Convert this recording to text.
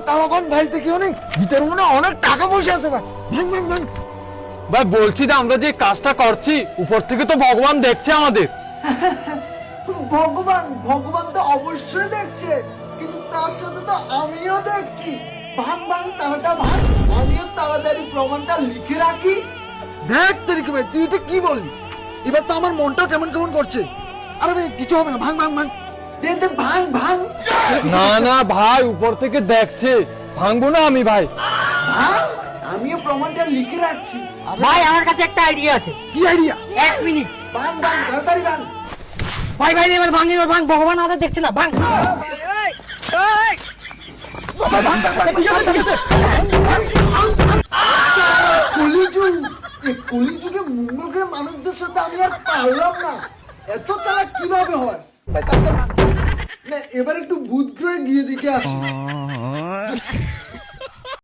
তালা ভাঙ, গাড়িতে কেউ নেই, ভিতরে মনে হয় অনেক টাকা পয়সা আছে ভাই। ভাঙ ভাঙ ভাঙ। ভাই বলছি যে আমরা যে কাজটা করছি উপর থেকে তো ভগবান দেখছে আমাদের। ভগবান ভগবান তো অবশ্যই দেখছে, কিন্তু তার সাথে তো আমিও দেখছি। ভাঙ ভাঙ, তালাটা ভাঙ, আমিও তাড়াতাড়ি প্রমাণটা লিখে রাখি। দেখ তেরিকে ভাই, তুই এটা কি বললি? এবার তো আমার মনটা কেমন কেমন করছে। আরে ভাই কিছু হবে না, ভাঙ ভাঙ ভাঙ। দে দে, ভাঙ ভাঙ না না ভাই উপর থেকে দেখছে, ভাঙবো না আমি ভাই। ভাঙ, আমিও প্রমাণটা লিখে রাখছি। ভাই আমার কাছে একটা আইডিয়া আছে। কি আইডিয়া? 1 মিনিট। ভাঙ ভাঙ, তাড়াতাড়ি ভাঙ। ভাই ভাই এবার ভাঙ, এবার ভাঙ, ভগবান আমাদের দেখছে না, ভাঙ। কলিযুগ, এই কলিযুগে মঙ্গল গ্রহের মানুষদের সাথে আমি আর পারলাম না। এত চালাক কিভাবে হয়? না, এবার একটু ভূত গ্রহে গিয়ে দেখে আসি।